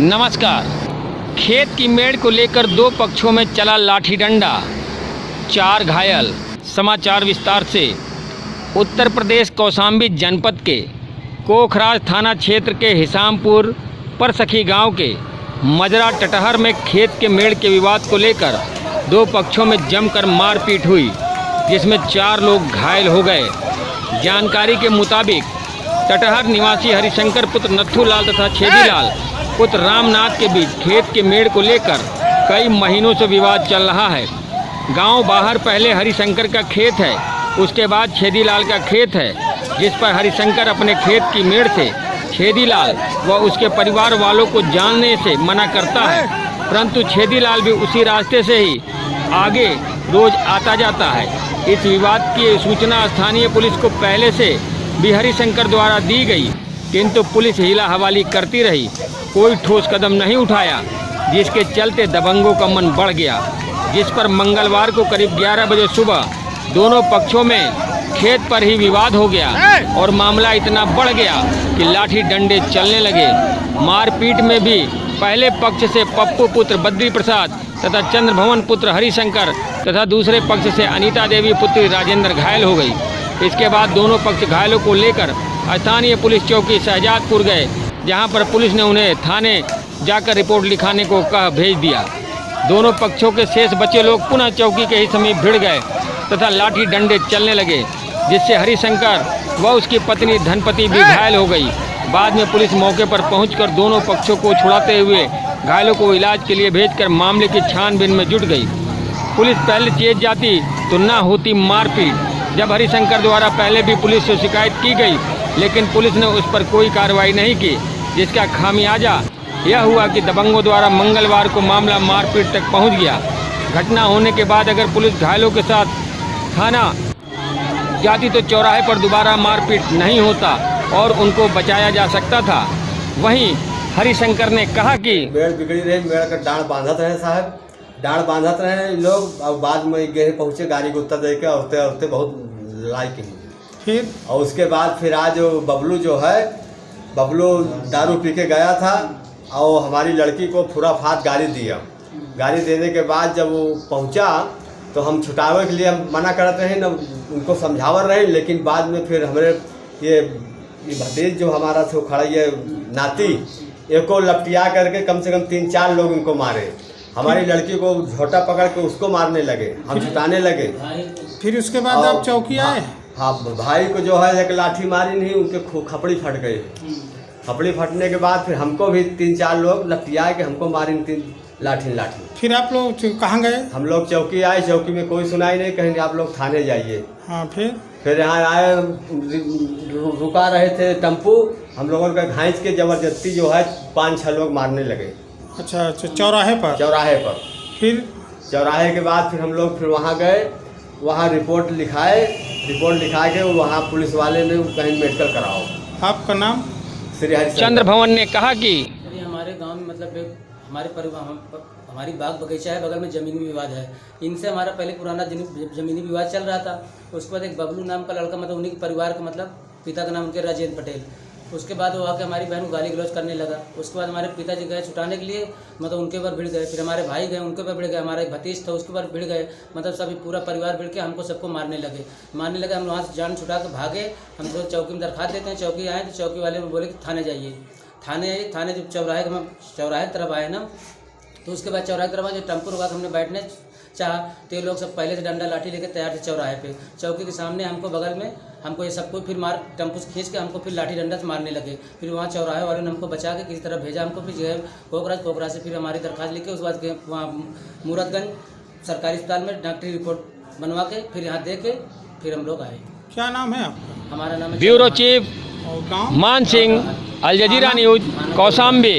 नमस्कार। खेत की मेड़ को लेकर दो पक्षों में चला लाठी डंडा, 4 घायल। समाचार विस्तार से। उत्तर प्रदेश कौशाम्बी जनपद के कोखराज थाना क्षेत्र के हिसामपुर परसखी गांव के मजरा टटहर में खेत के मेड़ के विवाद को लेकर दो पक्षों में जमकर मारपीट हुई, जिसमें 4 लोग घायल हो गए। जानकारी के मुताबिक टटहर निवासी हरिशंकर पुत्र नथुलाल तथा छेदीलाल पुत्र रामनाथ के बीच खेत के मेड़ को लेकर कई महीनों से विवाद चल रहा है। गांव बाहर पहले हरिशंकर का खेत है, उसके बाद छेदीलाल का खेत है, जिस पर हरिशंकर अपने खेत की मेड़ से छेदीलाल व उसके परिवार वालों को जानने से मना करता है, परंतु छेदीलाल भी उसी रास्ते से ही आगे रोज आता जाता है। इस विवाद की सूचना स्थानीय पुलिस को पहले से भी हरिशंकर द्वारा दी गई, किंतु पुलिस हीला हवाली करती रही, कोई ठोस कदम नहीं उठाया, जिसके चलते दबंगों का मन बढ़ गया। जिस पर मंगलवार को करीब 11 बजे सुबह दोनों पक्षों में खेत पर ही विवाद हो गया और मामला इतना बढ़ गया कि लाठी डंडे चलने लगे। मारपीट में भी पहले पक्ष से पप्पू पुत्र बद्री प्रसाद तथा चंद्रभवन पुत्र हरिशंकर तथा दूसरे पक्ष से अनीता देवी पुत्री राजेंद्र घायल हो गई। इसके बाद दोनों पक्ष घायलों को लेकर स्थानीय पुलिस चौकी शहजादपुर गए, जहां पर पुलिस ने उन्हें थाने जाकर रिपोर्ट लिखाने को कह भेज दिया। दोनों पक्षों के शेष बचे लोग पुनः चौकी के ही समीप भिड़ गए तथा लाठी डंडे चलने लगे, जिससे हरिशंकर व उसकी पत्नी धनपति भी घायल हो गई। बाद में पुलिस मौके पर पहुंचकर दोनों पक्षों को छुड़ाते हुए घायलों को इलाज के लिए भेजकर मामले की छानबीन में जुट गई। पुलिस पहले चेत जाती तो न होती मारपीट। जब हरिशंकर द्वारा पहले भी पुलिस से शिकायत की गई, लेकिन पुलिस ने उस पर कोई कार्रवाई नहीं की, जिसका खामियाजा यह हुआ कि दबंगों द्वारा मंगलवार को मामला मारपीट तक पहुंच गया। घटना होने के बाद अगर पुलिस घायलों के साथ थाना जाती तो चौराहे पर दोबारा मारपीट नहीं होता और उनको बचाया जा सकता था। वहीं हरिशंकर ने कहा कि मेड़ बिगड़ी रही, मेड़ का डांड बांधत रहे साहब, डांड बांधत रहे लोग। और बाद में गए पहुँचे गाड़ी को उत्तर दे के औरते बहुत लाइक ही। फिर और उसके बाद फिर आज बबलू जो है, बबलू दारू पी के गया था और हमारी लड़की को फुराफात गाली दिया। गाली देने के बाद जब वो पहुंचा तो हम छुटावे के लिए मना करते रहे, न उनको समझावर रहे, लेकिन बाद में फिर हमारे ये भतीज जो हमारा से खड़ा ये नाती एको लपटिया करके कम से कम 3-4 लोग उनको मारे। हमारी लड़की को झोटा पकड़ के उसको मारने लगे, हम छुटाने लगे। फिर उसके बाद आप चौकी आए? हाँ, भाई को जो है एक लाठी मारी नहीं, उनके खपड़ी फट गई। खपड़ी फटने के बाद फिर हमको भी 3-4 लोग लपटिया के हमको मारी 3 लाठी। फिर आप लोग कहाँ गए? हम लोग चौकी आए, चौकी में कोई सुनाई नहीं, कहीं आप लोग थाने जाइए। हाँ, फिर यहाँ आए, रुका रहे थे टेम्पू, हम लोगों का घाँच के जबरदस्ती जो है 5-6 लोग मारने लगे। अच्छा, चौराहे पर? चौराहे पर। फिर चौराहे के बाद फिर हम लोग फिर वहाँ गए, वहाँ रिपोर्ट लिखाए, रिपोर्ट लिखा के वहाँ पुलिस वाले ने कहीं मेडिकल कराओ। आपका नाम? श्री हरिशंकर। चंद्रभवन ने कहा कि हमारे गांव में मतलब हमारे परिवार हमारी बाग बगीचा है, बगल में ज़मीनी विवाद है। इनसे हमारा पहले पुराना ज़मीनी विवाद चल रहा था। उसके बाद एक बबलू नाम का लड़का, मतलब उन्हीं के परिवार का, मतलब पिता का नाम उनके राजेंद्र पटेल। उसके बाद वो आके हमारी बहन को गाली गलौज करने लगा। उसके बाद हमारे पिताजी गए छुटाने के लिए, मतलब उनके ऊपर भिड़ गए। फिर हमारे भाई गए, उनके ऊपर भिड़ गए। हमारा एक भतीज था, उसके ऊपर भिड़ गए। मतलब सभी पूरा परिवार भिड़ के हमको सबको मारने लगे। हम वहाँ से जान छुटा के भागे। हम लोग चौकी में दरखास्त देते हैं, चौकी आए तो चौकी वाले बोले कि थाने जाइए। थाने जब चौराहे तरफ आए ना, तो उसके बाद चौराहे तरफ जो टेम्पो रुका हमने बैठने चाहा तो ये लोग सब पहले से डंडा लाठी लेकर तैयार थे चौराहे पे। चौकी के सामने हमको बगल में हमको ये सबको फिर टेम्पो से खींच के हमको फिर लाठी डंडा से मारने लगे। फिर वहाँ चौराहे वालों ने हमको बचा के किसी तरह भेजा। हमको फिर जो है कोकराज से फिर हमारी दरखास्त लिख के उसके बाद वहाँ मूरतगंज सरकारी अस्पताल में डॉक्टरी रिपोर्ट बनवा के फिर यहाँ दे के फिर हम लोग आए। क्या नाम है आपका? हमारा नाम है ब्यूरो चीफ और गाँव? मान सिंह, अल जजीरा न्यूज, कौशाम्बी।